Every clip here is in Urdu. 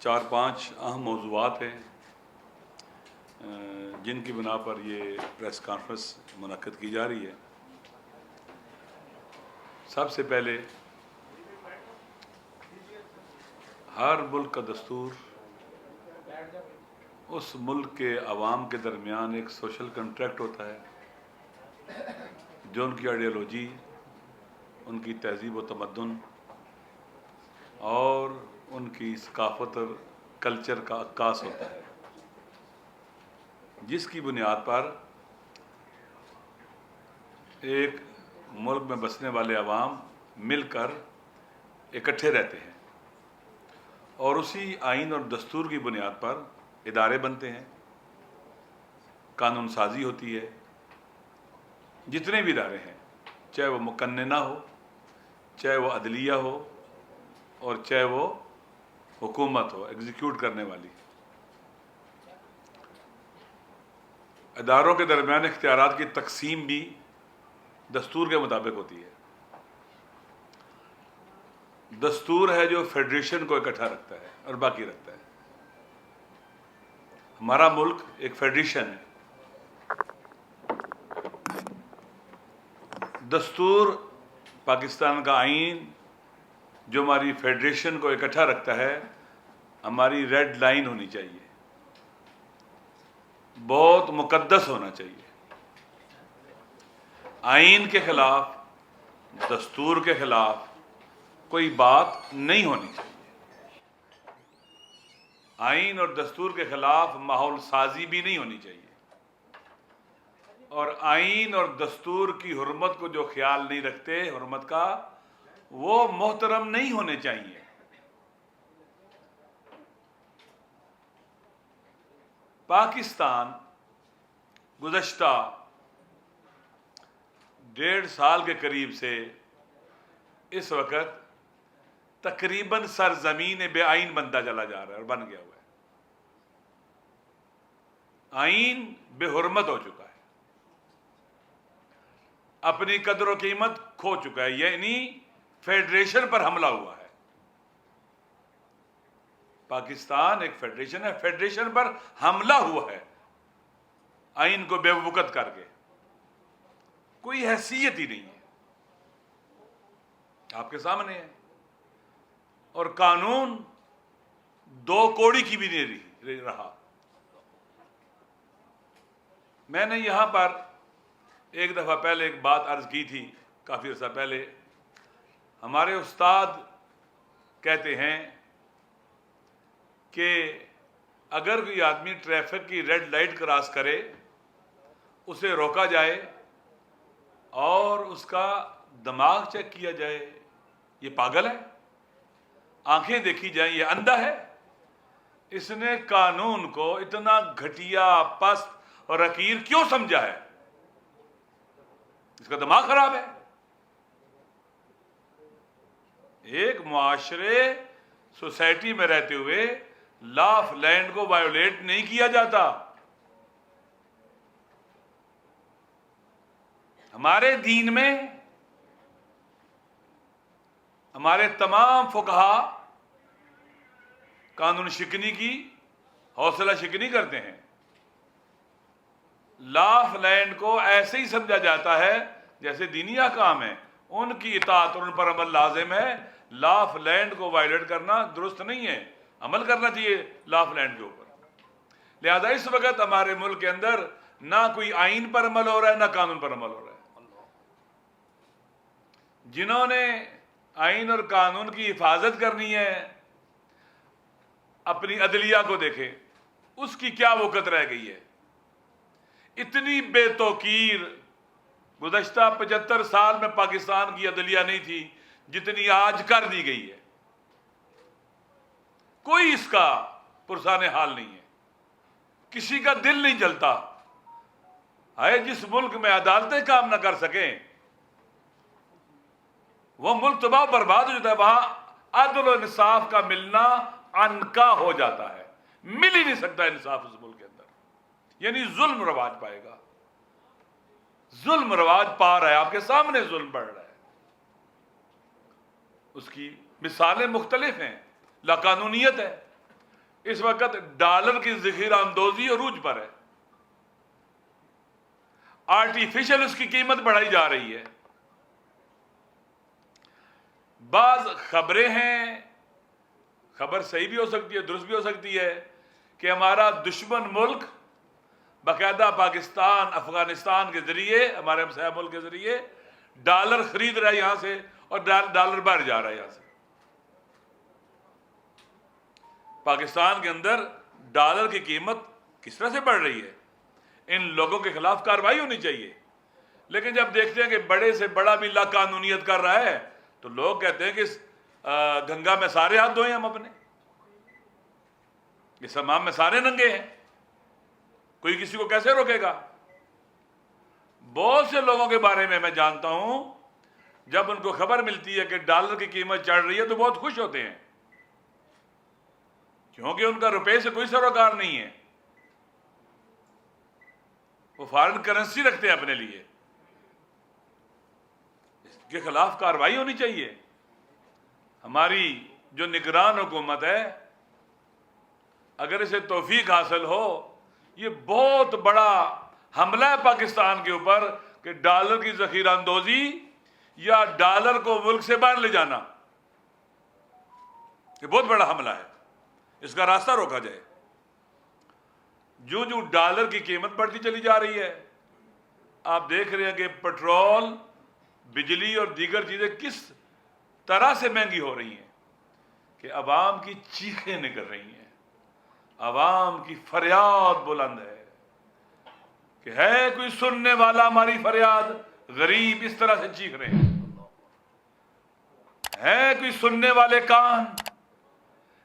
4 5 اہم موضوعات ہیں جن کی بنا پر یہ پریس کانفرنس منعقد کی جا رہی ہے۔ سب سے پہلے ہر ملک کا دستور اس ملک کے عوام کے درمیان ایک سوشل کنٹریکٹ ہوتا ہے جو ان کی آئیڈیالوجی، ان کی تہذیب و تمدن اور ان کی ثقافت اور کلچر کا عکاس ہوتا ہے، جس کی بنیاد پر ایک ملک میں بسنے والے عوام مل کر اکٹھے رہتے ہیں اور اسی آئین اور دستور کی بنیاد پر ادارے بنتے ہیں، قانون سازی ہوتی ہے۔ جتنے بھی ادارے ہیں، چاہے وہ مقننہ ہو، چاہے وہ عدلیہ ہو اور چاہے وہ حکومت ہو ایگزیکیوٹ کرنے والی، اداروں کے درمیان اختیارات کی تقسیم بھی دستور کے مطابق ہوتی ہے۔ دستور ہے جو فیڈریشن کو اکٹھا رکھتا ہے اور باقی رکھتا ہے۔ ہمارا ملک ایک فیڈریشن ہے۔ دستور پاکستان کا آئین جو ہماری فیڈریشن کو اکٹھا رکھتا ہے، ہماری ریڈ لائن ہونی چاہیے، بہت مقدس ہونا چاہیے۔ آئین کے خلاف، دستور کے خلاف کوئی بات نہیں ہونی چاہیے۔ آئین اور دستور کے خلاف ماحول سازی بھی نہیں ہونی چاہیے، اور آئین اور دستور کی حرمت کو جو خیال نہیں رکھتے حرمت کا، وہ محترم نہیں ہونے چاہیے۔ پاکستان گزشتہ 1.5 سال کے قریب سے اس وقت تقریباً سرزمین بے آئین بنتا چلا جا رہا ہے اور بن گیا ہوا ہے۔ آئین بے حرمت ہو چکا ہے، اپنی قدر و قیمت کھو چکا ہے، یعنی فیڈریشن پر حملہ ہوا ہے۔ پاکستان ایک فیڈریشن ہے، فیڈریشن پر حملہ ہوا ہے آئین کو بے وقت کر کے۔ کوئی حیثیت ہی نہیں ہے، آپ کے سامنے ہے، اور قانون 2 کوڑی کی بھی نہیں رہا۔ میں نے یہاں پر ایک دفعہ پہلے ایک بات عرض کی تھی، کافی عرصہ پہلے۔ ہمارے استاد کہتے ہیں کہ اگر کوئی آدمی ٹریفک کی ریڈ لائٹ کراس کرے، اسے روکا جائے اور اس کا دماغ چیک کیا جائے، یہ پاگل ہے؟ آنکھیں دیکھی جائیں، یہ اندھا ہے؟ اس نے قانون کو اتنا گھٹیا، پست اور حقیر کیوں سمجھا ہے؟ اس کا دماغ خراب ہے۔ ایک معاشرے، سوسائٹی میں رہتے ہوئے لا آف لینڈ کو وائیولیٹ نہیں کیا جاتا۔ ہمارے دین میں ہمارے تمام فقہا قانون شکنی کی حوصلہ شکنی کرتے ہیں۔ لا آف لینڈ کو ایسے ہی سمجھا جاتا ہے جیسے دینی احکام ہیں، ان کی اطاعت اور ان پر عمل لازم ہے۔ لا آف لینڈ کو وائلیٹ کرنا درست نہیں ہے، عمل کرنا چاہیے لا آف لینڈ کے اوپر۔ لہذا اس وقت ہمارے ملک کے اندر نہ کوئی آئین پر عمل ہو رہا ہے، نہ قانون پر عمل ہو رہا ہے۔ جنہوں نے آئین اور قانون کی حفاظت کرنی ہے، اپنی عدلیہ کو دیکھیں، اس کی کیا وقت رہ گئی ہے۔ اتنی بے توقیر گزشتہ 75 سال میں پاکستان کی عدلیہ نہیں تھی جتنی آج کر دی گئی ہے۔ کوئی اس کا پرسان حال نہیں ہے، کسی کا دل نہیں جلتا۔ ہے جس ملک میں عدالتیں کام نہ کر سکیں، وہ ملک تباہ و برباد ہو جاتا ہے۔ وہاں عدل و انصاف کا ملنا عنقا ہو جاتا ہے، مل ہی نہیں سکتا انصاف اس ملک کے اندر، یعنی ظلم رواج پائے گا۔ ظلم رواج پا رہا ہے، آپ کے سامنے ظلم بڑھ رہا ہے۔ اس کی مثالیں مختلف ہیں۔ لاقانونیت ہے، اس وقت ڈالر کی ذخیرہ اندوزی عروج پر ہے، آرٹیفیشل اس کی قیمت بڑھائی جا رہی ہے۔ بعض خبریں ہیں، خبر صحیح بھی ہو سکتی ہے، درست بھی ہو سکتی ہے، کہ ہمارا دشمن ملک باقاعدہ پاکستان افغانستان کے ذریعے، ہمارے ہمسایہ ملک کے ذریعے ڈالر خرید رہا ہے یہاں سے، اور ڈالر باہر جا رہا ہے یہاں سے۔ پاکستان کے اندر ڈالر کی قیمت کس طرح سے بڑھ رہی ہے؟ ان لوگوں کے خلاف کارروائی ہونی چاہیے، لیکن جب دیکھتے ہیں کہ بڑے سے بڑا بھی لا قانونیت کر رہا ہے تو لوگ کہتے ہیں کہ گنگا میں سارے ہاتھ دھوئے ہم اپنے، اس حمام میں سارے ننگے ہیں، کوئی کسی کو کیسے روکے گا؟ بہت سے لوگوں کے بارے میں میں جانتا ہوں، جب ان کو خبر ملتی ہے کہ ڈالر کی قیمت چڑھ رہی ہے تو بہت خوش ہوتے ہیں، کیونکہ ان کا روپے سے کوئی سروکار نہیں ہے، وہ فارن کرنسی رکھتے ہیں اپنے لیے۔ اس کے خلاف کارروائی ہونی چاہیے۔ ہماری جو نگران حکومت ہے، اگر اسے توفیق حاصل ہو، یہ بہت بڑا حملہ ہے پاکستان کے اوپر کہ ڈالر کی ذخیرہ اندوزی یا ڈالر کو ملک سے باہر لے جانا، یہ بہت بڑا حملہ ہے، اس کا راستہ روکا جائے۔ جو ڈالر کی قیمت بڑھتی چلی جا رہی ہے، آپ دیکھ رہے ہیں کہ پٹرول، بجلی اور دیگر چیزیں کس طرح سے مہنگی ہو رہی ہیں کہ عوام کی چیخیں نکل رہی ہیں، عوام کی فریاد بلند ہے کہ ہے کوئی سننے والا ہماری فریاد؟ غریب اس طرح سے چیخ رہے ہیں، ہے کوئی سننے والے کان؟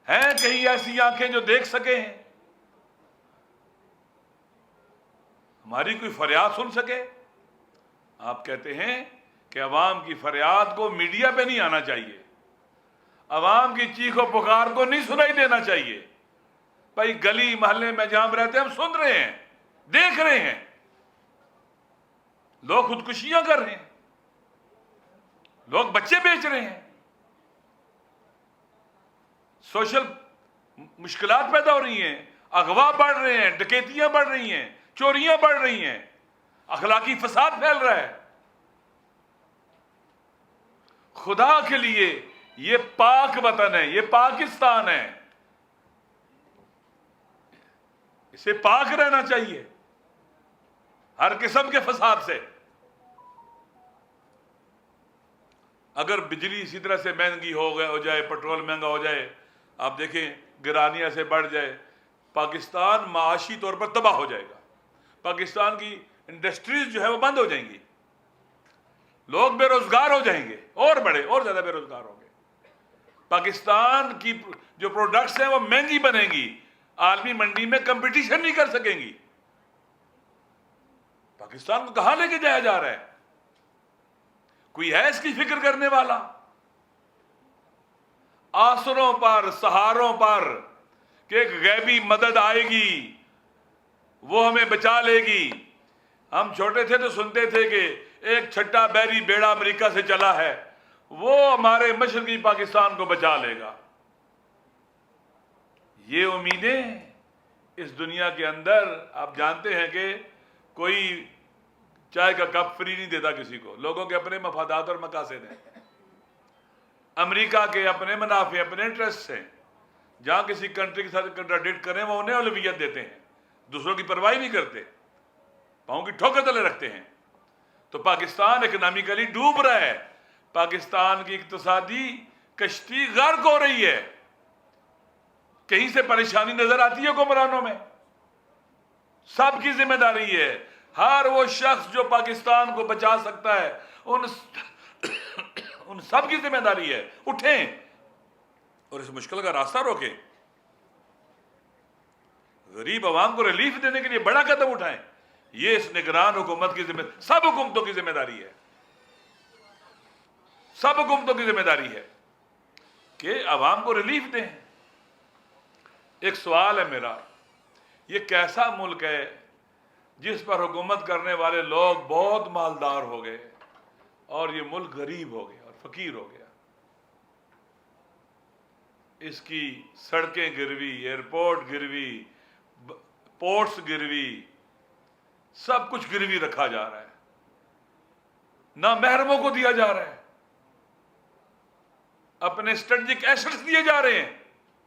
ہیں کہیں ایسی آنکھیں جو دیکھ سکیں، ہماری کوئی فریاد سن سکے؟ آپ کہتے ہیں کہ عوام کی فریاد کو میڈیا پہ نہیں آنا چاہیے، عوام کی چیخ و پکار کو نہیں سنائی دینا چاہیے۔ بھائی گلی محلے میں جہاں ہم رہتے ہیں ہم سن رہے ہیں، دیکھ رہے ہیں، لوگ خودکشیاں کر رہے ہیں، لوگ بچے بیچ رہے ہیں، سوشل مشکلات پیدا ہو رہی ہیں، اغوا بڑھ رہے ہیں، ڈکیتیاں بڑھ رہی ہیں، چوریاں بڑھ رہی ہیں، اخلاقی فساد پھیل رہا ہے۔ خدا کے لیے یہ پاک وطن ہے، یہ پاکستان ہے، اسے پاک رہنا چاہیے ہر قسم کے فساد سے۔ اگر بجلی اسی طرح سے مہنگی ہو جائے، پٹرول مہنگا ہو جائے، آپ دیکھیں گرانیاں سے بڑھ جائے، پاکستان معاشی طور پر تباہ ہو جائے گا، پاکستان کی انڈسٹریز جو ہے وہ بند ہو جائیں گی، لوگ بے روزگار ہو جائیں گے، اور زیادہ بے روزگار ہوں گے، پاکستان کی جو پروڈکٹس ہیں وہ مہنگی بنیں گی، عالمی منڈی میں کمپٹیشن نہیں کر سکیں گی۔ پاکستان کو کہاں لے کے جایا جا رہا ہے؟ کوئی ہے اس کی فکر کرنے والا؟ آسروں پر، سہاروں پر کہ ایک غیبی مدد آئے گی، وہ ہمیں بچا لے گی۔ ہم چھوٹے تھے تو سنتے تھے کہ ایک چھٹا بحری بیڑا امریکہ سے چلا ہے، وہ ہمارے مشرقی پاکستان کو بچا لے گا۔ یہ امیدیں اس دنیا کے اندر، آپ جانتے ہیں کہ کوئی چائے کا کپ فری نہیں دیتا کسی کو، لوگوں کے اپنے مفادات اور مقاصد ہیں، امریکہ کے اپنے منافع، اپنے انٹرسٹ ہیں، جہاں کسی کنٹری کے ساتھ کنٹراڈکٹ کریں وہ انہیں اولویت دیتے ہیں، دوسروں کی پرواہ نہیں کرتے، پاؤں کی ٹھوکر تلے رکھتے ہیں۔ تو پاکستان اکنامکلی ڈوب رہا ہے، پاکستان کی اقتصادی کشتی غرق ہو رہی ہے، کہیں سے پریشانی نظر آتی ہے حکمرانوں میں؟ سب کی ذمہ داری ہے، ہر وہ شخص جو پاکستان کو بچا سکتا ہے، ان سب کی ذمہ داری ہے، اٹھیں اور اس مشکل کا راستہ روکیں، غریب عوام کو ریلیف دینے کے لیے بڑا قدم اٹھائیں۔ یہ اس نگران حکومت کی سب حکومتوں کی ذمہ داری ہے، سب حکومتوں کی ذمہ داری ہے کہ عوام کو ریلیف دیں۔ ایک سوال ہے میرا، یہ کیسا ملک ہے جس پر حکومت کرنے والے لوگ بہت مالدار ہو گئے اور یہ ملک غریب ہو گیا اور فقیر ہو گیا؟ اس کی سڑکیں گروی، ایئرپورٹ گروی، پورٹس گروی، سب کچھ گروی رکھا جا رہا ہے، نہ محرموں کو دیا جا رہا ہے، اپنے اسٹریٹجک ایسٹس دیے جا رہے ہیں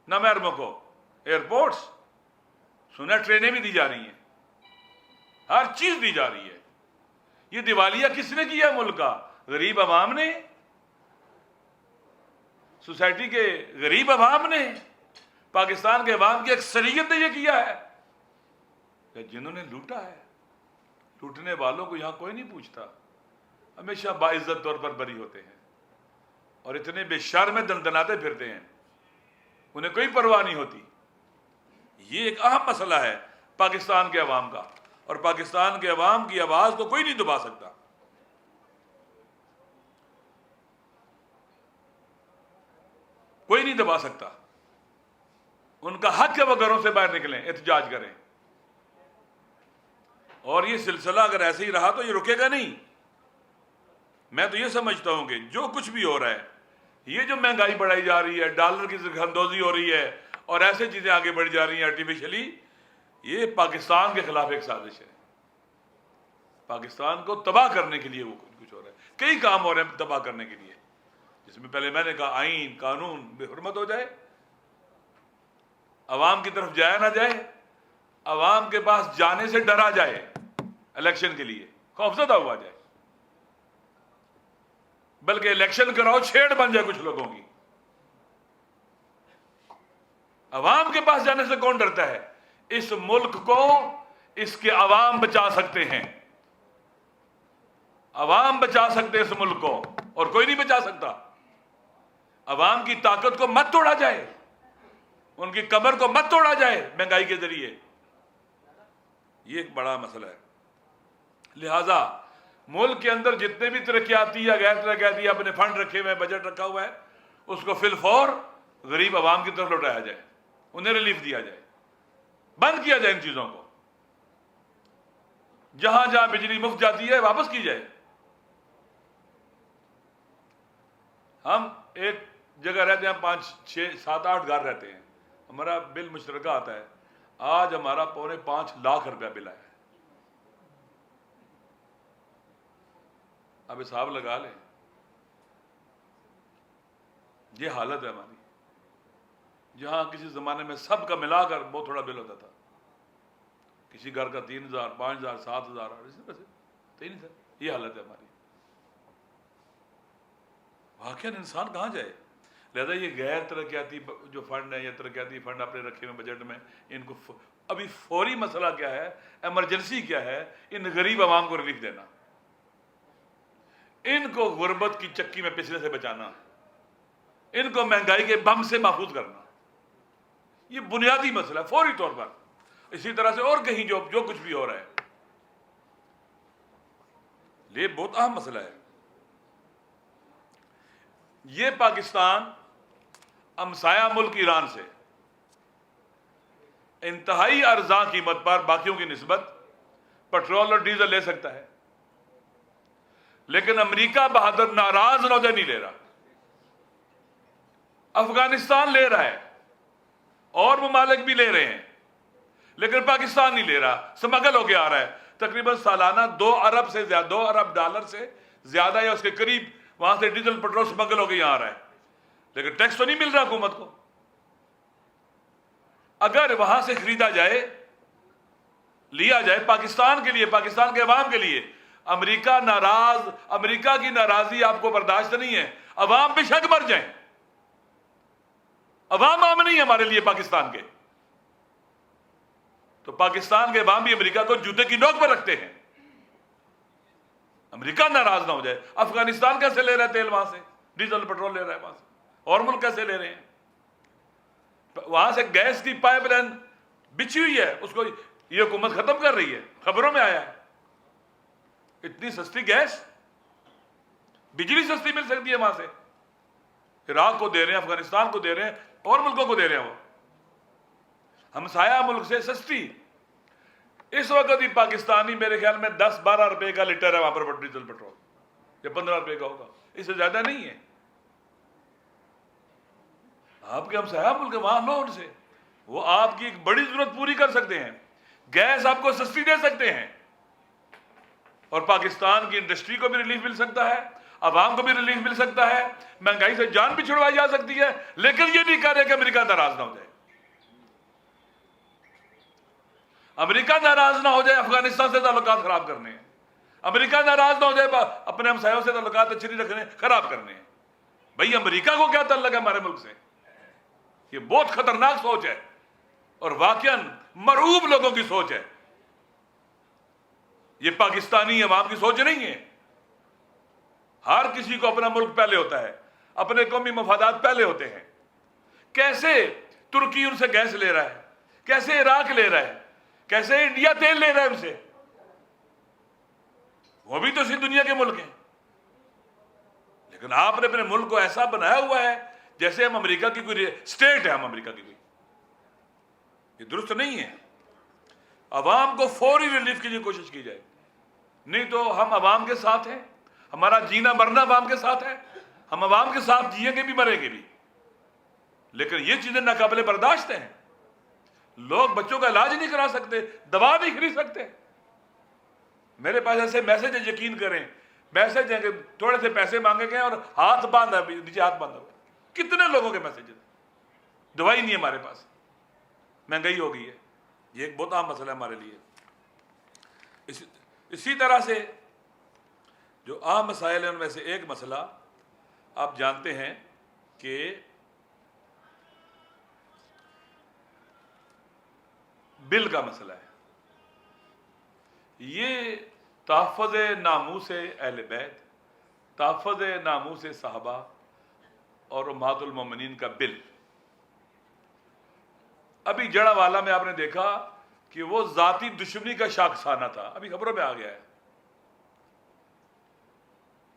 نہ محرموں کو، ایئرپورٹس سنا، ٹرینیں بھی دی جا رہی ہیں، ہر چیز دی جا رہی ہے۔ یہ دیوالیہ کس نے کیا ملک کا؟ غریب عوام نے، سوسائٹی کے غریب عوام نے، پاکستان کے عوام کی اکثریت نے یہ کیا ہے کہ جنہوں نے لوٹا ہے۔ لوٹنے والوں کو یہاں کوئی نہیں پوچھتا، ہمیشہ باعزت طور پر بری ہوتے ہیں، اور اتنے بے شرم دندناتے پھرتے ہیں، انہیں کوئی پرواہ نہیں ہوتی۔ یہ ایک اہم مسئلہ ہے پاکستان کے عوام کا، اور پاکستان کے عوام کی آواز کو کوئی نہیں دبا سکتا۔ کوئی نہیں دبا سکتا، ان کا حق ہے وہ گھروں سے باہر نکلیں، احتجاج کریں، اور یہ سلسلہ اگر ایسے ہی رہا تو یہ رکے گا نہیں۔ میں تو یہ سمجھتا ہوں کہ جو کچھ بھی ہو رہا ہے، یہ جو مہنگائی بڑھائی جا رہی ہے، ڈالر کی زرخندوزی ہو رہی ہے، اور ایسے چیزیں آگے بڑھ جا رہی ہیں آرٹیفیشلی، یہ پاکستان کے خلاف ایک سازش ہے۔ پاکستان کو تباہ کرنے کے لیے وہ کچھ ہو رہا ہے، کئی کام ہو رہے ہیں تباہ کرنے کے لیے، جس میں پہلے میں نے کہا آئین قانون بے حرمت ہو جائے، عوام کی طرف جایا نہ جائے، عوام کے پاس جانے سے ڈرا جائے، الیکشن کے لیے خوفزدہ ہوا جائے، بلکہ الیکشن کراؤ چھیڑ بن جائے کچھ لوگوں کی۔ عوام کے پاس جانے سے کون ڈرتا ہے؟ اس ملک کو اس کے عوام بچا سکتے ہیں، عوام بچا سکتے ہیں اس ملک کو، اور کوئی نہیں بچا سکتا۔ عوام کی طاقت کو مت توڑا جائے، ان کی کمر کو مت توڑا جائے مہنگائی کے ذریعے، یہ ایک بڑا مسئلہ ہے۔ لہذا ملک کے اندر جتنے بھی ترقیاتی یا غیر ترقیاتی اپنے فنڈ رکھے ہوئے ہیں، بجٹ رکھا ہوا ہے، اس کو فی الفور غریب عوام کی طرف لوٹایا جائے، انہیں ریلیف دیا جائے، بند کیا جائے ان چیزوں کو، جہاں جہاں بجلی مفت جاتی ہے واپس کی جائے۔ ہم ایک جگہ رہتے ہیں، 5 6 7 8 گھر رہتے ہیں، ہمارا بل مشترکہ آتا ہے، آج ہمارا 4.5 لاکھ روپیہ بل آیا ہے۔ اب حساب لگا لیں، یہ حالت ہے ہماری، جہاں کسی زمانے میں سب کا ملا کر بہت تھوڑا بل ہوتا تھا، کسی گھر کا 3000 5000 7000 اور اسی طرح سے 3000، یہ حالت ہے ہماری۔ واقعاً انسان کہاں جائے؟ لہذا یہ غیر ترقیاتی جو فنڈ ہیں یا ترقیاتی فنڈ آپ نے رکھے ہوئے بجٹ میں، ان کو ابھی فوری مسئلہ کیا ہے، ایمرجنسی کیا ہے؟ ان غریب عوام کو ریلیف دینا، ان کو غربت کی چکی میں پسنے سے بچانا، ان کو مہنگائی کے بم سے محفوظ کرنا، یہ بنیادی مسئلہ ہے فوری طور پر۔ اسی طرح سے اور کہیں جو کچھ بھی ہو رہا ہے، یہ بہت اہم مسئلہ ہے۔ یہ پاکستان ہمسایہ ملک ایران سے انتہائی ارزاں قیمت پر باقیوں کی نسبت پیٹرول اور ڈیزل لے سکتا ہے، لیکن امریکہ بہادر ناراض نوجہ نہیں لے رہا، افغانستان لے رہا ہے، اور ممالک بھی لے رہے ہیں، لیکن پاکستان نہیں لے رہا، سمگل ہو کے آ رہا ہے۔ تقریباً سالانہ 2 ارب سے زیادہ، 2 ارب ڈالر سے زیادہ یا اس کے قریب وہاں سے ڈیزل پیٹرول سمگل ہو کے یہاں آ رہا ہے، لیکن ٹیکس تو نہیں مل رہا حکومت کو۔ اگر وہاں سے خریدا جائے، لیا جائے پاکستان کے لیے، پاکستان کے عوام کے لیے، امریکہ ناراض، امریکہ کی ناراضی آپ کو برداشت نہیں ہے، عوام بے شک مر جائیں، عوام عام نہیں ہے ہمارے لیے پاکستان کے، تو پاکستان کے عوام بھی امریکہ کو جوتے کی نوک پر رکھتے ہیں، امریکہ ناراض نہ ہو جائے۔ افغانستان کیسے لے رہا ہے تیل، وہاں سے ڈیزل پیٹرول لے رہا ہے وہاں سے، اور ملک کیسے لے رہے ہیں؟ وہاں سے گیس کی پائپ لائن بچھی ہوئی ہے، اس کو یہ حکومت ختم کر رہی ہے، خبروں میں آیا ہے۔ اتنی سستی گیس، بجلی سستی مل سکتی ہے وہاں سے، عراق کو دے رہے ہیں، افغانستان کو دے رہے ہیں، اور ملکوں کو دے رہے ہیں، وہ ہمسایہ ملک سے سستی۔ اس وقت بھی پاکستانی میرے خیال میں 10-12 روپے کا لیٹر ہے وہاں پر ڈیزل پیٹرول، یا 15 روپے کا ہوگا، اس سے زیادہ نہیں ہے۔ آپ کے ہمسایہ ملک ہے، وہاں لو ان سے، وہ آپ کی ایک بڑی ضرورت پوری کر سکتے ہیں، گیس آپ کو سستی دے سکتے ہیں، اور پاکستان کی انڈسٹری کو بھی ریلیف مل سکتا ہے، عوام کو بھی ریلیف مل سکتا ہے، مہنگائی سے جان بھی چھڑوائی جا سکتی ہے، لیکن یہ نہیں کہہ رہے کہ امریکہ ناراض نہ ہو جائے، امریکہ ناراض نہ ہو جائے افغانستان سے تعلقات خراب کرنے ہیں، امریکہ ناراض نہ ہو جائے اپنے ہمسایوں سے تعلقات اچھے نہیں رکھنے خراب کرنے ہیں۔ بھئی امریکہ کو کیا تعلق ہے ہمارے ملک سے؟ یہ بہت خطرناک سوچ ہے، اور واقعاً مرعوب لوگوں کی سوچ ہے، یہ پاکستانی عوام کی سوچ نہیں ہے۔ ہر کسی کو اپنا ملک پہلے ہوتا ہے، اپنے قومی مفادات پہلے ہوتے ہیں۔ کیسے ترکی ان سے گیس لے رہا ہے، کیسے عراق لے رہا ہے، کیسے انڈیا تیل لے رہا ہے ان سے، وہ بھی تو اسی دنیا کے ملک ہیں، لیکن آپ نے اپنے ملک کو ایسا بنایا ہوا ہے جیسے ہم امریکہ کی کوئی اسٹیٹ ہے، ہم امریکہ کی کوئی، یہ درست نہیں ہے۔ عوام کو فوری ریلیف کے لیے کوشش کی جائے، نہیں تو ہم عوام کے ساتھ ہیں، ہمارا جینا مرنا عوام کے ساتھ ہے، ہم عوام کے ساتھ جیئیں گے بھی مریں گے بھی، لیکن یہ چیزیں ناقابل برداشت ہیں۔ لوگ بچوں کا علاج نہیں کرا سکتے، دوا نہیں خرید سکتے۔ میرے پاس ایسے میسج ہے، یقین کریں، میسج ہیں کہ تھوڑے سے پیسے مانگے گئے اور ہاتھ باندھا، نیچے ہاتھ باندھا ہوا، کتنے لوگوں کے میسج ہیں، دوائی نہیں ہے ہمارے پاس، مہنگائی ہو گئی ہے، یہ ایک بہت عام مسئلہ ہے ہمارے لیے۔ اسی طرح سے جو عام مسائل ہیں ان میں سے ایک مسئلہ آپ جانتے ہیں کہ بل کا مسئلہ ہے۔ یہ تحفظ ناموس اہل بیت، تحفظ ناموس صحابہ اور امہات المومنین کا بل، ابھی جڑا والا میں آپ نے دیکھا کہ وہ ذاتی دشمنی کا شاخسانہ تھا، ابھی خبروں میں آ گیا ہے،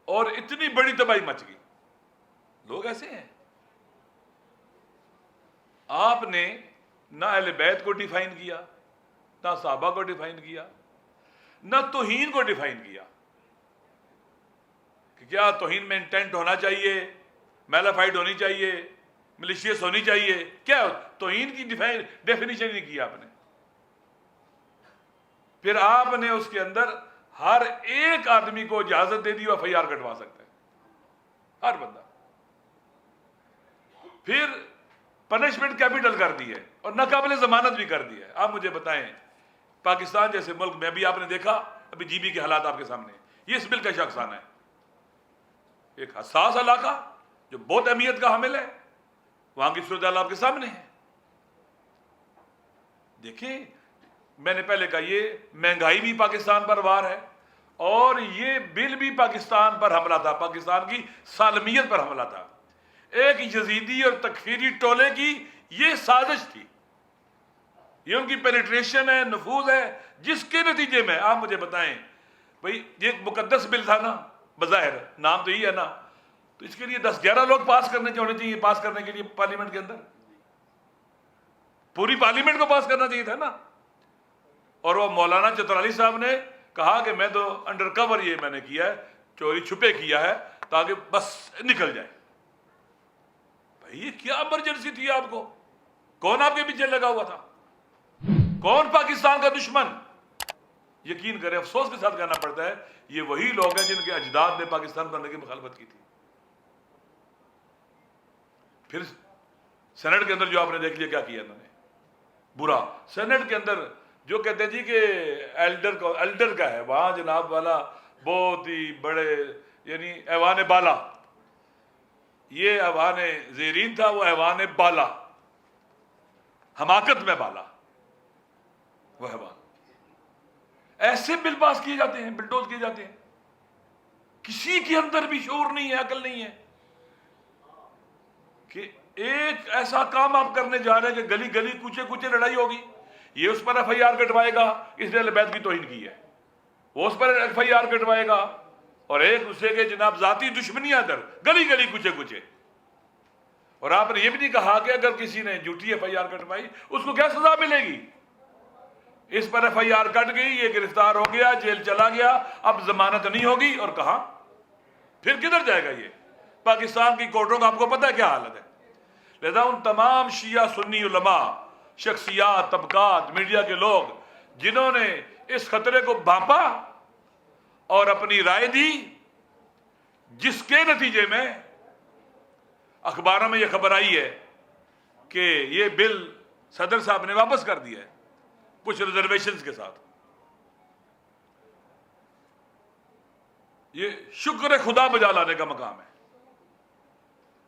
اور اتنی بڑی تباہی مچ گئی۔ لوگ ایسے ہیں، آپ نے نہ اہل بیت کو ڈیفائن کیا، نہ صحابہ کو ڈیفائن کیا، نہ توہین کو ڈیفائن کیا کہ کیا توہین میں انٹینٹ ہونا چاہیے، میلافائڈ ہونی چاہیے، ملیشیس ہونی چاہیے، کیا توہین کی ڈیفینیشن نہیں کی آپ نے۔ پھر آپ نے اس کے اندر ہر ایک آدمی کو اجازت دے دی وہ FIR کٹوا سکتا ہے، ہر بندہ، پھر پنشمنٹ کیپٹل کر دی ہے اور ناقابل ضمانت بھی کر دی ہے۔ آپ مجھے بتائیں پاکستان جیسے ملک میں ابھی آپ نے دیکھا، ابھی GB کے حالات آپ کے سامنے ہیں، یہ اس بل کا شاخسانہ ہے، ایک حساس علاقہ جو بہت اہمیت کا حامل ہے، وہاں کی صورتحال آپ کے سامنے ہے۔ دیکھیں، میں نے پہلے کہا یہ مہنگائی بھی پاکستان پر وار ہے، اور یہ بل بھی پاکستان پر حملہ تھا، پاکستان کی سالمیت پر حملہ تھا، ایک یزیدی اور تکفیری ٹولے کی یہ سازش تھی، یہ ان کی پینیٹریشن ہے، نفوذ ہے، جس کے نتیجے میں آپ مجھے بتائیں بھئی یہ ایک مقدس بل تھا نا، بظاہر نام تو یہی ہے نا، تو اس کے لیے 10-11 لوگ پاس کرنے چاہیے، پاس کرنے کے لیے پارلیمنٹ کے اندر پوری پارلیمنٹ کو پاس کرنا چاہیے تھا نا، اور وہ مولانا چترالی صاحب نے کہا کہ میں تو انڈر کور یہ میں نے کیا ہے، چوری چھپے کیا ہے تاکہ بس نکل جائے۔ بھائی یہ کیا ایمرجنسی تھی آپ کو؟ کون آپ کے پیچھے لگا ہوا تھا؟ کون پاکستان کا دشمن؟ یقین کریں، افسوس کے ساتھ کہنا پڑتا ہے، یہ وہی لوگ ہیں جن کے اجداد نے پاکستان بننے کی مخالفت کی تھی۔ پھر سینٹ کے اندر جو آپ نے دیکھ لیا کیا کیا انہوں نے، برا۔ سینٹ کے اندر جو کہتے ہیں جی کہ ایلڈر کا ہے، وہاں جناب والا بہت ہی بڑے، یعنی ایوان بالا، یہ ایوان زیرین تھا، وہ ایوان بالا، حماقت میں بالا، وہ ایوان۔ ایسے بل پاس کیے جاتے ہیں، بلڈوز کیے جاتے ہیں، کسی کے اندر بھی شعور نہیں ہے، عقل نہیں ہے کہ ایک ایسا کام آپ کرنے جا رہے ہیں کہ گلی گلی کوچے کوچے لڑائی ہوگی، یہ اس پر FIR کٹوائے گا اس نے اہل بیت کی توہین کی ہے، وہ اس پر FIR کٹوائے گا، اور ایک دوسرے کے جناب ذاتی دشمنیاں ادھر گلی گلی کوچے کوچے۔ اور آپ نے یہ بھی نہیں کہا کہ اگر کسی نے جھوٹی FIR کٹوائی اس کو کیا سزا ملے گی۔ اس پر FIR کٹ گئی، یہ گرفتار ہو گیا، جیل چلا گیا، اب ضمانت نہیں ہوگی، اور کہاں پھر کدھر جائے گا یہ؟ پاکستان کی کورٹوں کا آپ کو پتہ ہے کیا حالت ہے۔ لہذا ان تمام شیعہ سنی علماء، شخصیات، طبقات، میڈیا کے لوگ جنہوں نے اس خطرے کو بھانپا اور اپنی رائے دی، جس کے نتیجے میں اخباروں میں یہ خبر آئی ہے کہ یہ بل صدر صاحب نے واپس کر دیا ہے کچھ ریزرویشنز کے ساتھ. یہ شکر خدا بجا لانے کا مقام ہے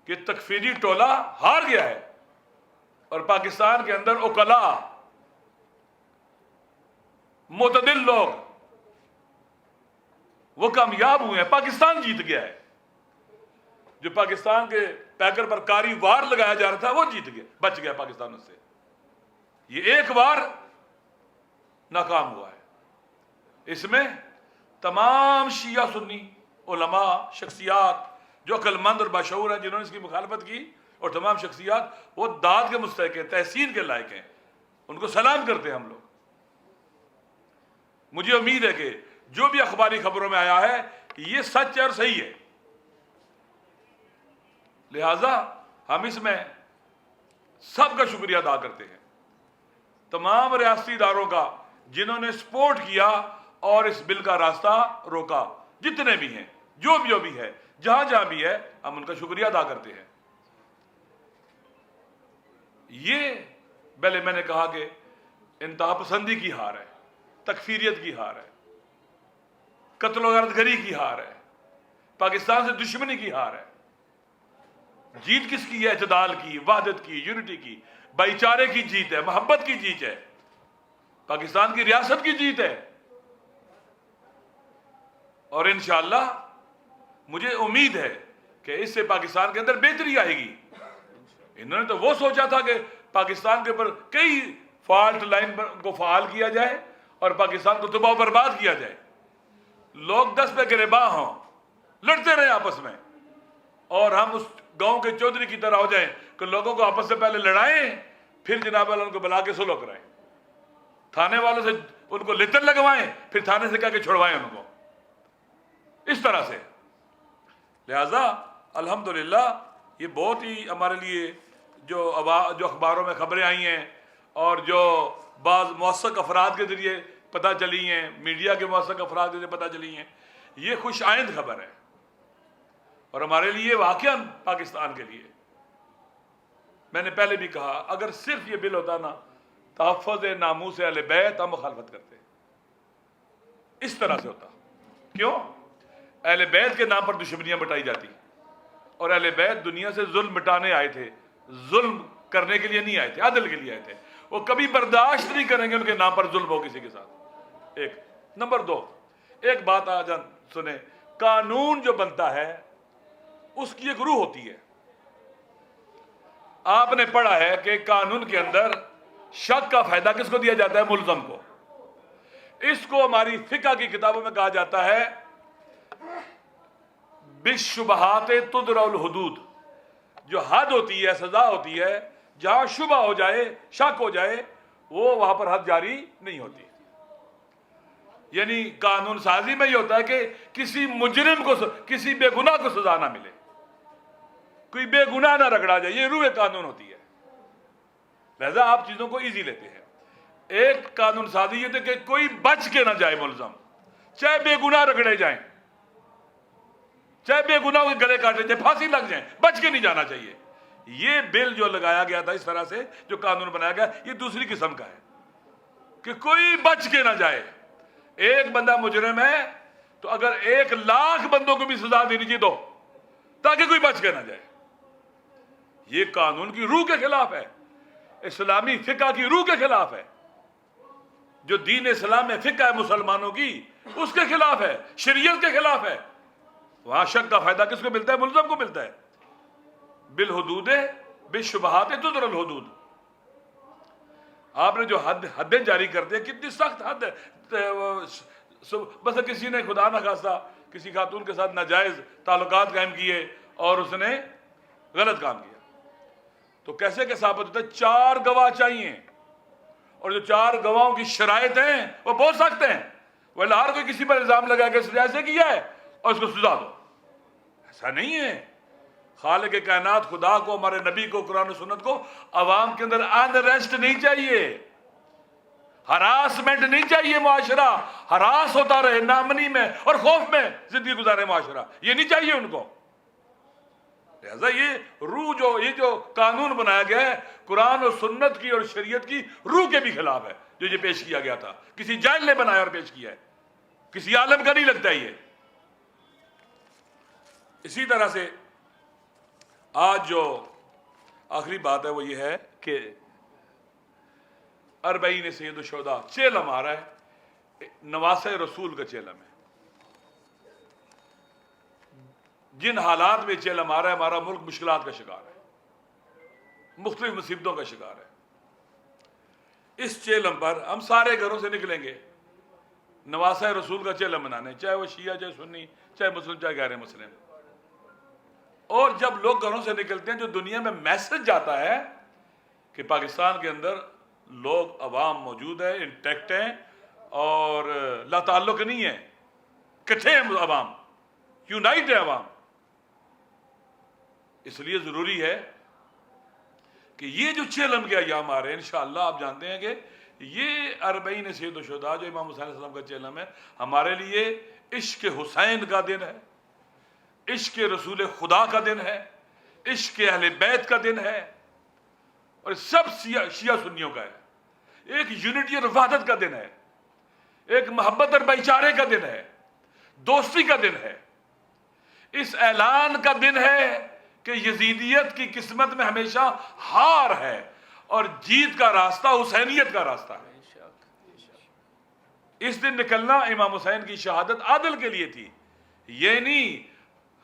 کہ تکفیری ٹولہ ہار گیا ہے اور پاکستان کے اندر عقلاء، معتدل لوگ وہ کامیاب ہوئے ہیں. پاکستان جیت گیا ہے. جو پاکستان کے پیکر پر کاری وار لگایا جا رہا تھا وہ جیت گیا، بچ گیا پاکستان اس سے. یہ ایک وار ناکام ہوا ہے. اس میں تمام شیعہ سنی علماء، شخصیات جو عقل مند اور باشعور ہیں جنہوں نے اس کی مخالفت کی، اور تمام شخصیات وہ داد کے مستحق ہیں، تحسین کے لائق ہیں. ان کو سلام کرتے ہیں ہم لوگ. مجھے امید ہے کہ جو بھی اخباری خبروں میں آیا ہے یہ سچ اور صحیح ہے. لہذا ہم اس میں سب کا شکریہ ادا کرتے ہیں، تمام ریاستی اداروں کا جنہوں نے سپورٹ کیا اور اس بل کا راستہ روکا. جتنے بھی ہیں، جو بھی ہے، جہاں جہاں بھی ہے، ہم ان کا شکریہ ادا کرتے ہیں. یہ پہلے میں نے کہا کہ انتہا پسندی کی ہار ہے، تکفیریت کی ہار ہے، قتل و غارت گری کی ہار ہے، پاکستان سے دشمنی کی ہار ہے. جیت کس کی ہے؟ اعتدال کی، وحدت کی، یونٹی کی، بھائی چارے کی جیت ہے، محبت کی جیت ہے، پاکستان کی ریاست کی جیت ہے. اور انشاءاللہ مجھے امید ہے کہ اس سے پاکستان کے اندر بہتری آئے گی. انہوں نے تو وہ سوچا تھا کہ پاکستان کے اوپر کئی فالٹ لائن کو فعال کیا جائے اور پاکستان کو تباہ و برباد کیا جائے. لوگ دس پہ گریباں ہوں، لڑتے رہے آپس میں، اور ہم اس گاؤں کے چودھری کی طرح ہو جائیں کہ لوگوں کو آپس سے پہلے لڑائیں، پھر جناب والا ان کو بلا کے صلح کرائیں، تھانے والوں سے ان کو لتر لگوائیں، پھر تھانے سے کہہ کے چھڑوائیں ان کو، اس طرح سے. لہذا الحمدللہ یہ بہت ہی ہمارے لیے جو اخباروں میں خبریں آئی ہیں اور جو بعض موثق افراد کے ذریعے پتہ چلی ہیں، میڈیا کے موثق افراد کے ذریعے پتہ چلی ہیں، یہ خوش آئند خبر ہے. اور ہمارے لیے واقعاً پاکستان کے لیے، میں نے پہلے بھی کہا، اگر صرف یہ بل ہوتا نا تحفظ ناموس اہل بیت، ہم مخالفت کرتے. اس طرح سے ہوتا. کیوں؟ اہل بیت کے نام پر دشمنیاں بٹائی جاتی، اور اہل بیت دنیا سے ظلم مٹانے آئے تھے، ظلم کرنے کے لیے نہیں آئے تھے، عدل کے لیے آئے تھے. وہ کبھی برداشت نہیں کریں گے ان کے نام پر ظلم ہو کسی کے ساتھ. ایک نمبر دو، ایک بات آج سنیں، قانون جو بنتا ہے اس کی ایک روح ہوتی ہے. آپ نے پڑھا ہے کہ قانون کے اندر شک کا فائدہ کس کو دیا جاتا ہے؟ ملزم کو. اس کو ہماری فقہ کی کتابوں میں کہا جاتا ہے بالشبہات تدرع الحدود. جو حد ہوتی ہے، سزا ہوتی ہے، جہاں شبہ ہو جائے، شک ہو جائے، وہ وہاں پر حد جاری نہیں ہوتی. یعنی قانون سازی میں یہ ہوتا ہے کہ کسی مجرم کو، کسی بے گناہ کو سزا نہ ملے، کوئی بے گناہ نہ رگڑا جائے. یہ روح قانون ہوتی ہے. لہذا آپ چیزوں کو ایزی لیتے ہیں. ایک قانون سازی یہ تھے کہ کوئی بچ کے نہ جائے ملزم، چاہے بے گناہ رگڑے جائیں، چاہے بے گناہ کے گلے کاٹے جائیں، پھانسی لگ جائیں، بچ کے نہیں جانا چاہیے. یہ بل جو لگایا گیا تھا اس طرح سے، جو قانون بنایا گیا، یہ دوسری قسم کا ہے کہ کوئی بچ کے نہ جائے. ایک بندہ مجرم ہے تو اگر 1,00,000 بندوں کو بھی سزا دینی چاہیے دو، تاکہ کوئی بچ کے نہ جائے. یہ قانون کی روح کے خلاف ہے، اسلامی فقہ کی روح کے خلاف ہے. جو دین اسلام میں فقہ ہے مسلمانوں کی، اس کے خلاف ہے، شریعت کے خلاف ہے. وہاں شک کا فائدہ کس کو ملتا ہے؟ ملزم کو ملتا ہے. بالحدود بالشبہات تدرع الحدود. آپ نے جو حدیں جاری کر دیں، کتنی سخت حد ہے. بس کسی نے خدا نہ خواستہ کسی خاتون کے ساتھ ناجائز تعلقات قائم کیے اور اس نے غلط کام کیا، تو کیسے کہ ثابت ہوتا ہے؟ 4 گواہ چاہیے، اور جو 4 گواہوں کی شرائط ہیں وہ بہت سخت ہیں. وہ ہر کوئی کسی پر الزام لگا کہ اس نے ایسے کیا ہے اور اس کو سزا دو. ایسا نہیں ہے. خالق کائنات خدا کو, ہمارے نبی کو, قرآن و سنت کو عوام کے اندر انریسٹ نہیں چاہیے, ہراسمنٹ نہیں چاہیے. معاشرہ ہراس ہوتا رہے, نامنی میں اور خوف میں زندگی گزارے معاشرہ, یہ نہیں چاہیے ان کو. لہذا یہ روح یہ جو قانون بنایا گیا ہے قرآن و سنت کی اور شریعت کی روح کے بھی خلاف ہے. جو یہ پیش کیا گیا تھا کسی جاہل نے بنایا اور پیش کیا ہے, کسی عالم کا نہیں لگتا یہ. اسی طرح سے آج جو آخری بات ہے وہ یہ ہے کہ اربعین سید الشہداء چیلم آ رہا ہے, نواسۂ رسول کا چیلم ہے. جن حالات میں چیلم آ رہا ہے, ہمارا ملک مشکلات کا شکار ہے, مختلف مصیبتوں کا شکار ہے. اس چیلم پر ہم سارے گھروں سے نکلیں گے نواسۂ رسول کا چیلم منانے, چاہے وہ شیعہ, چاہے سنی, چاہے مسلم, چاہے غیر مسلم. اور جب لوگ گھروں سے نکلتے ہیں جو دنیا میں میسج جاتا ہے کہ پاکستان کے اندر لوگ عوام موجود ہے, انٹیکٹ ہیں اور لا تعلق نہیں ہے, کٹھے ہیں عوام, یونائٹ ہے عوام. اس لیے ضروری ہے کہ یہ جو چیلم کے ایام آ رہے ہیں انشاءاللہ آپ جانتے ہیں کہ یہ اربعین سید الشہداء جو امام حسین علیہ السلام کا چیلم ہے ہمارے لیے عشق حسین کا دن ہے, عشق رسول خدا کا دن ہے, عشق اہل بیت کا دن ہے, اور سب شیعہ سنیوں کا ہے. ایک یونٹی اور وحدت کا دن ہے, ایک محبت اور بھائی چارے کا دن ہے, دوستی کا دن ہے. اس اعلان کا دن ہے کہ یزیدیت کی قسمت میں ہمیشہ ہار ہے اور جیت کا راستہ حسینیت کا راستہ ہے. اس دن نکلنا امام حسین کی شہادت عادل کے لیے تھی, یہ نہیں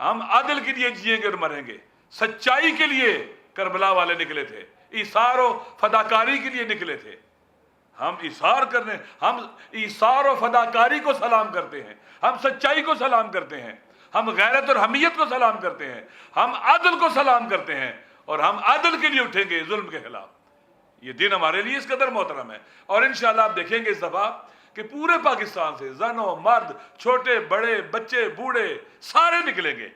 ہم عدل کے لیے جیئیں گے اور مریں گے. سچائی کے لیے کربلا والے نکلے تھے, ایثار و فداکاری کے لیے نکلے تھے. ہم ایثار و فداکاری کو سلام کرتے ہیں, ہم سچائی کو سلام کرتے ہیں, ہم غیرت اور حمیت کو سلام کرتے ہیں, ہم عدل کو سلام کرتے ہیں, اور ہم عدل کے لیے اٹھیں گے ظلم کے خلاف. یہ دن ہمارے لیے اس قدر محترم ہے. اور انشاءاللہ آپ دیکھیں گے اس دفعہ کہ پورے پاکستان سے زنوں, مرد, چھوٹے بڑے, بچے, بوڑھے سارے نکلیں گے,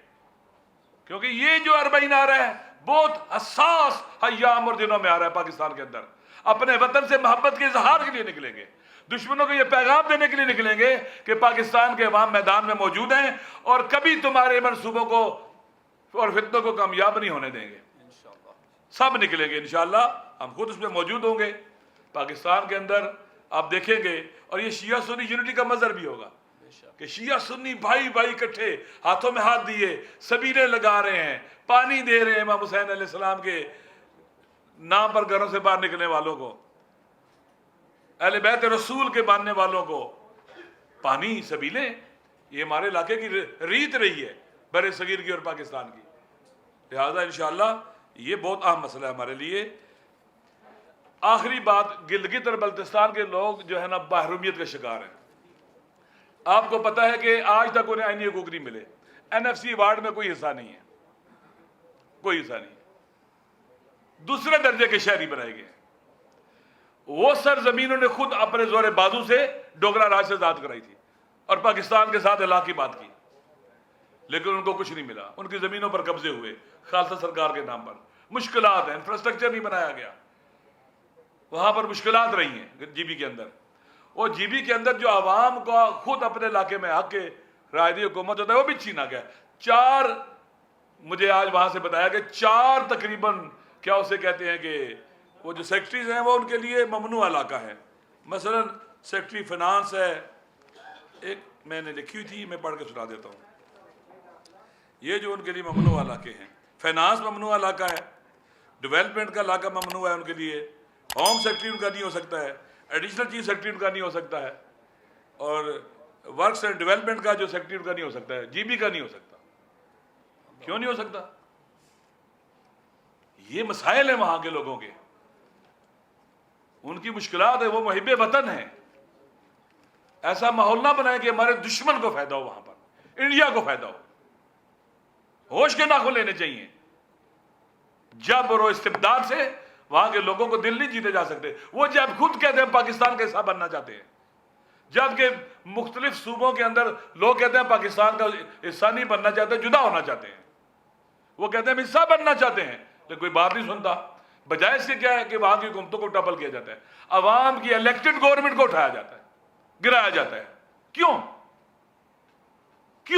کیونکہ یہ جو اربعین آ رہا ہے بہت حساس ایام اور دنوں میں آ رہا ہے پاکستان کے اندر. اپنے وطن سے محبت کے اظہار کے لیے نکلیں گے, دشمنوں کو یہ پیغام دینے کے لیے نکلیں گے کہ پاکستان کے عوام میدان میں موجود ہیں اور کبھی تمہارے منصوبوں کو اور فتنوں کو کامیاب نہیں ہونے دیں گے. سب نکلیں گے انشاءاللہ, ہم خود اس میں موجود ہوں گے پاکستان کے اندر. آپ دیکھیں گے اور یہ شیعہ سنی یونٹی کا مظہر بھی ہوگا کہ شیعہ سنی بھائی بھائی کٹھے ہاتھوں میں ہاتھ دیے سبیلے لگا رہے ہیں, پانی دے رہے ہیں امام حسین علیہ السلام کے نام پر گھروں سے باہر نکلنے والوں کو, اہل بیت رسول کے ماننے والوں کو پانی, سبیلے. یہ ہمارے علاقے کی ریت رہی ہے بر صغیر کی اور پاکستان کی. لہذا انشاءاللہ یہ بہت اہم مسئلہ ہے ہمارے لیے. آخری بات, گلگت اور بلتستان کے لوگ جو ہے نا محرومیت کا شکار ہیں. آپ کو پتہ ہے کہ آج تک انہیں آئینی حقوق نہیں ملے. NFC ایوارڈ میں کوئی حصہ نہیں ہے, کوئی حصہ نہیں. دوسرے درجے کے شہری بنائے گئے. وہ سرزمین نے خود اپنے زور بازو سے ڈوگرا راج سے آزاد کرائی تھی اور پاکستان کے ساتھ الہ کی بات کی, لیکن ان کو کچھ نہیں ملا. ان کی زمینوں پر قبضے ہوئے خالصہ سرکار کے نام پر. مشکلات ہیں, انفراسٹرکچر نہیں بنایا گیا, وہاں پر مشکلات رہی ہیں جی بی کے اندر. اور جی بی کے اندر جو عوام کا خود اپنے علاقے میں حق کے رائے حکومت ہوتا ہے وہ بھی چھینا گیا. 4 مجھے آج وہاں سے بتایا کہ 4 تقریباً کیا اسے کہتے ہیں کہ وہ جو سیکٹریز ہیں وہ ان کے لیے ممنوع علاقہ ہے. مثلا سیکٹری فنانس ہے, ایک میں نے لکھی ہوئی تھی, میں پڑھ کے سنا دیتا ہوں. یہ جو ان کے لیے ممنوع علاقے ہیں, فائنانس ممنوع علاقہ ہے, ڈیولپمنٹ کا علاقہ ممنوع ہے ان کے لیے, ہوم سیکٹری ان کا نہیں ہو سکتا ہے, ایڈیشنل چیف سیکٹری ان کا نہیں ہو سکتا ہے, اور ورکس اینڈ ڈیولپمنٹ کا جو سیکٹری ان کا نہیں ہو سکتا ہے, جی بی کا نہیں ہو سکتا. کیوں نہیں ہو سکتا؟ یہ مسائل ہیں وہاں کے لوگوں کے, ان کی مشکلات ہے, وہ محب وطن ہیں. ایسا ماحول نہ بنائے کہ ہمارے دشمن کو فائدہ ہو, وہاں پر انڈیا کو فائدہ ہو. ہوش کے ناخن لینے چاہیے. جبر و استبداد سے وہاں کے لوگوں کو دل نہیں جیتے جا سکتے. وہ جب خود کہتے ہیں پاکستان کا حصہ بننا چاہتے ہیں, جبکہ مختلف صوبوں کے اندر لوگ کہتے ہیں پاکستان کا حصہ نہیں بننا چاہتے, جدا ہونا چاہتے ہیں. وہ کہتے ہیں ہم حصہ بننا چاہتے ہیں، لیکن کوئی بات نہیں سنتا۔ بجائے اس کے کیا ہے کہ وہاں کی حکومتوں کو ٹپل کیا جاتا ہے، عوام کی الیکٹڈ گورنمنٹ کو اٹھایا جاتا ہے، گرایا جاتا ہے۔ کیوں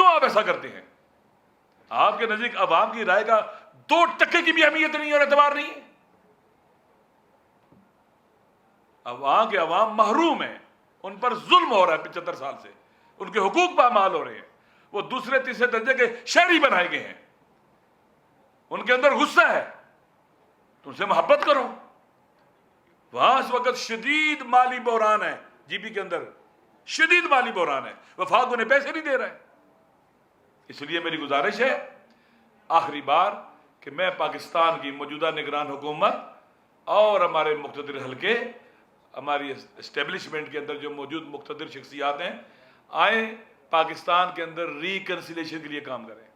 آپ ایسا کرتے ہیں؟ آپ کے نزدیک عوام کی رائے کا 2% کی بھی اہمیت نہیں اور اعتبار نہیں ہے؟ وہاں کے عوام محروم ہیں، ان پر ظلم ہو رہا ہے 75 سال سے، ان کے حقوق پامال ہو رہے ہیں، وہ دوسرے تیسرے درجے کے شہری بنائے گئے ہیں، ان کے اندر غصہ ہے، تو ان سے محبت کرو۔ وہاں اس وقت شدید مالی بحران ہے، جی پی کے اندر شدید مالی بحران ہے، وفاق انہیں پیسے نہیں دے رہا ہے۔ اس لیے میری گزارش ہے آخری بار کہ میں پاکستان کی موجودہ نگران حکومت اور ہمارے مقتدر حلقے، ہماری اسٹیبلشمنٹ کے اندر جو موجود مقتدر شخصیات ہیں، آئیں پاکستان کے اندر ریکنسیلیشن کے لیے کام کریں،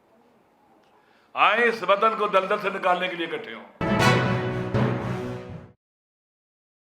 آئیں اس وطن کو دلدل سے نکالنے کے لیے اکٹھے ہوں۔